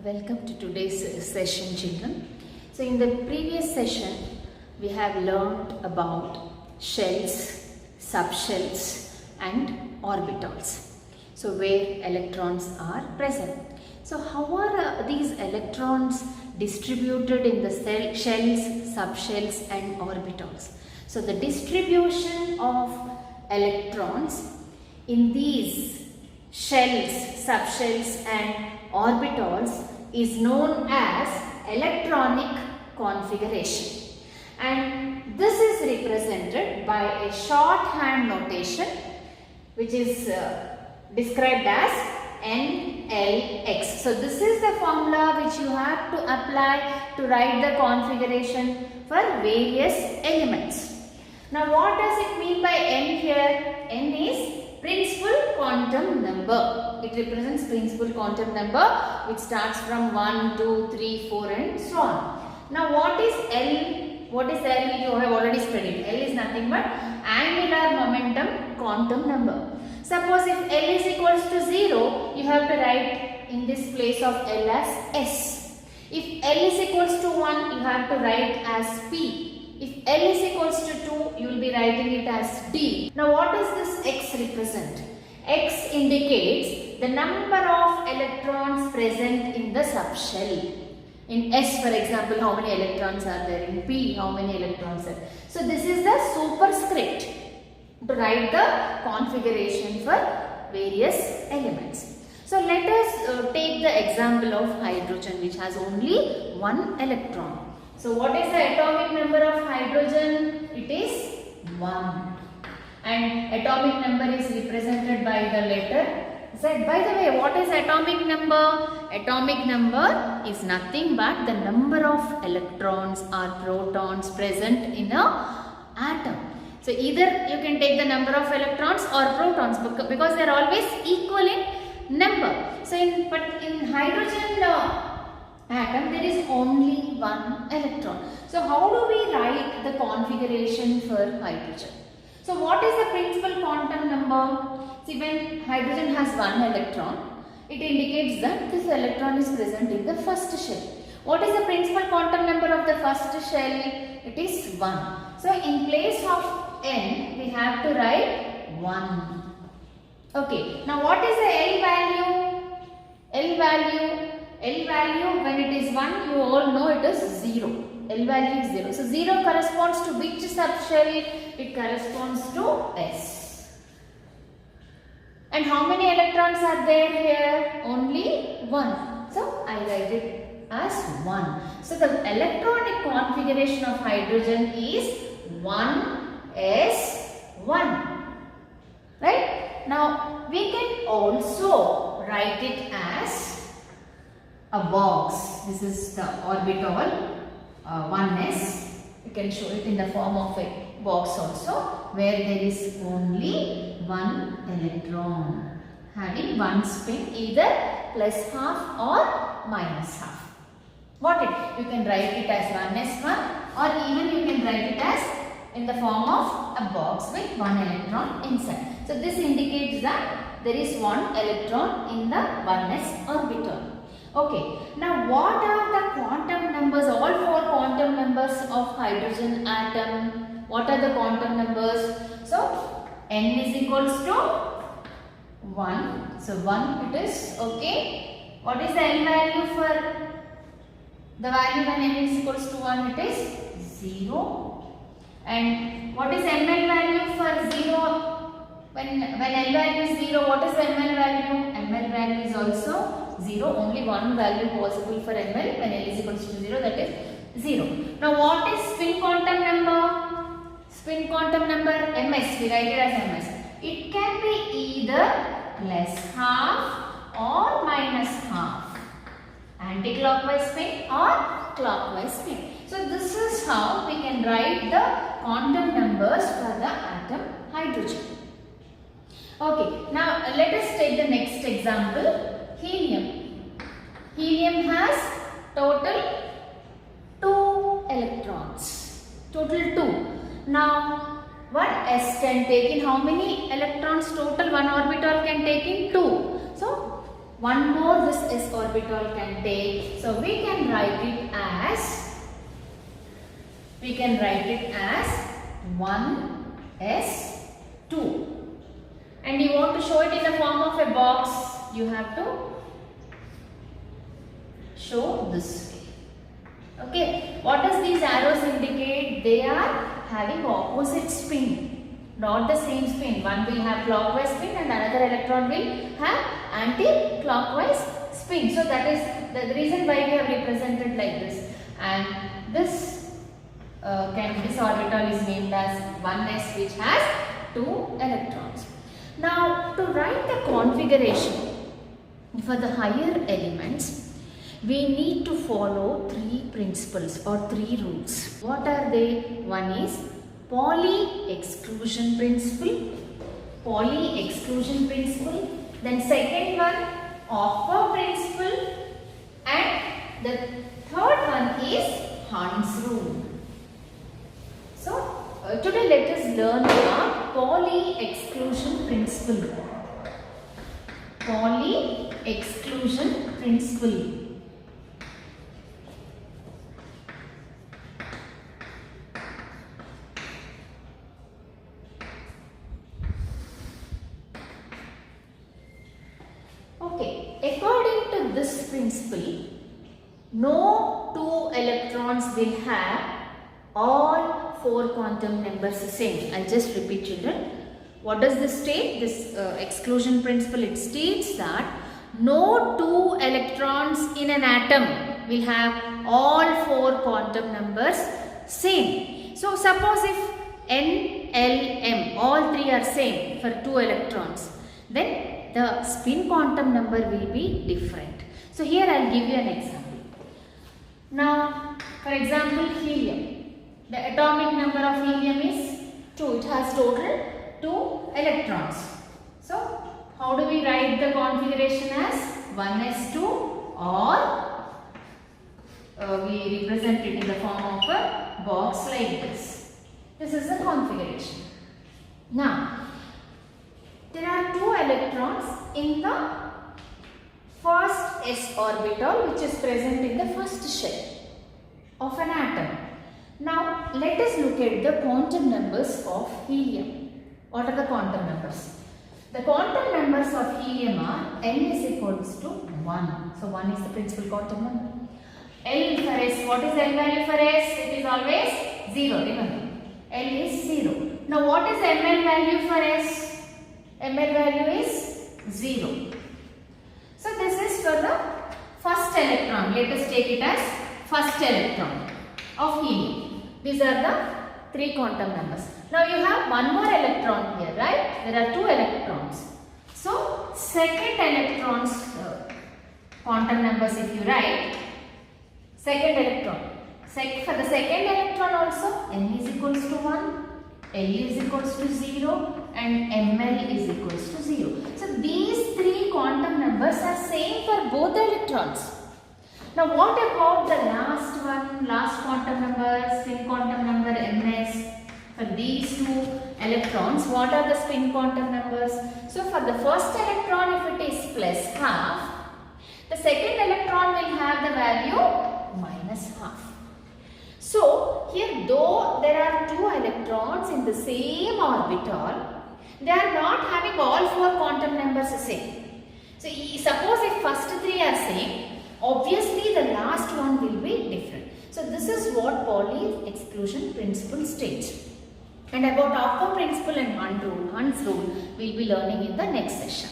Welcome to today's session, children. So in the previous session, we have learned about shells, subshells and orbitals. So where electrons are present. So how are these electrons distributed in the shells, subshells and orbitals? So the distribution of electrons in these shells, subshells and orbitals is known as electronic configuration, and this is represented by a shorthand notation which is described as NLX. So this is the formula which you have to apply to write the configuration for various elements. Now what does it mean by N here? N is principal quantum number. It represents principal quantum number which starts from 1, 2, 3, 4 and so on. Now what is L? What is L? You have already studied. L is nothing but angular momentum quantum number. Suppose if L is equals to 0, you have to write in this place of L as S. If L is equals to 1, you have to write as P. If L is equals to 2, you will be writing it as D. Now what does this X represent? X indicates the number of electrons present in the subshell. In S, for example, how many electrons are there? In P, how many electrons are there? So this is the superscript to write the configuration for various elements. So let us take the example of hydrogen, which has only one electron. So what is the atomic number of hydrogen? It is 1. And atomic number is represented by the letter Z. By the way, what is atomic number? Atomic number is nothing but the number of electrons or protons present in a atom. So either you can take the number of electrons or protons because they are always equal in number. So in hydrogen atom there is only one electron. So how do we write the configuration for hydrogen? So what is the principal quantum number? See, when hydrogen has one electron, it indicates that this electron is present in the first shell. What is the principal quantum number of the first shell? It is 1. So in place of N, we have to write 1. Okay. Now what is the L value? L value when it is 1, you all know it is 0. L value is 0. So 0 corresponds to which subshell? It corresponds to S. And how many electrons are there here? Only 1. So I write it as 1. So the electronic configuration of hydrogen is 1s1. Right? Now we can also write it as a box. This is the orbital 1s. You can show it in the form of a box also, where there is only one electron having one spin, either plus half or minus half. You can write it as 1s1, or even you can write it as in the form of a box with one electron inside. So this indicates that there is one electron in the 1s orbital. Okay, now what are the quantum numbers, all four quantum numbers of hydrogen atom? What are the quantum numbers? So, N is equals to 1. So, 1 it is, okay. What is the L value for the value when N is equals to 1? It is 0. And what is ML value for 0? When L value is 0, what is the ML value? ML value is also 0. Only one value possible for ML when L is equals to 0, that is 0. Now what is spin quantum number? Spin quantum number ms, we write it as ms. It can be either plus half or minus half. Anti-clockwise spin or clockwise spin. So this is how we can write the quantum numbers for the atom hydrogen. Okay, now let us take the next example, helium. Helium has total 2 electrons. Total 2. Now, one S can take in how many electrons total one orbital can take in? 2. So, one more this s orbital can take. So we can write it as 1s2. And you want to show it in the form of a box, you have to show this way. Okay, what does these arrows indicate? They are having opposite spin, not the same spin. One will have clockwise spin and another electron will have anti-clockwise spin. So that is the reason why we have represented like this. And this orbital is named as 1s, which has 2 electrons. Now, to write the configuration for the higher elements, we need to follow 3 principles or 3 rules. What are they? One is Pauli exclusion principle. Then second one, Opper principle. And the third one is Hund's rule. So, today let us learn the Pauli exclusion principle. Okay, according to this principle, no 2 electrons will have all 4 quantum numbers the same. I'll just repeat, children. What does this state? This exclusion principle, it states that no 2 electrons in an atom will have all 4 quantum numbers same. So suppose if N, L, M, all 3 are same for 2 electrons, then the spin quantum number will be different. So here I'll give you an example. Now, for example, helium. The atomic number of helium is 2. It has total 2 electrons. So, how do we write the configuration as 1s2, or we represent it in the form of a box like this. This is the configuration. Now, there are 2 electrons in the first s orbital, which is present in the first shell of an atom. Now, let us look at the quantum numbers of helium. What are the quantum numbers? The quantum numbers of helium are n is equals to 1. So, 1 is the principal quantum number. L for s, what is L value for s? It is always 0, remember. L is 0. Now, what is ml value for s? ml value is 0. So, this is for the first electron. Let us take it as first electron of helium. These are the 3 quantum numbers. Now you have one more electron here, right? There are 2 electrons. So second electron's quantum numbers, if you write, second electron. For the second electron also, n is equals to 1, L is equals to 0 and ml is equals to 0. So these 3 quantum numbers are same for both the electrons. Now what about the last one, last quantum number, spin quantum number ms? For these 2 electrons, what are the spin quantum numbers? So for the first electron, if it is plus half, the second electron will have the value minus half. So here, though there are 2 electrons in the same orbital, they are not having all 4 quantum numbers the same. So suppose if first 3 are same, obviously the last one will be different. So this is what Pauli exclusion principle states. And about Opper principle and Hund's rule we will be learning in the next session.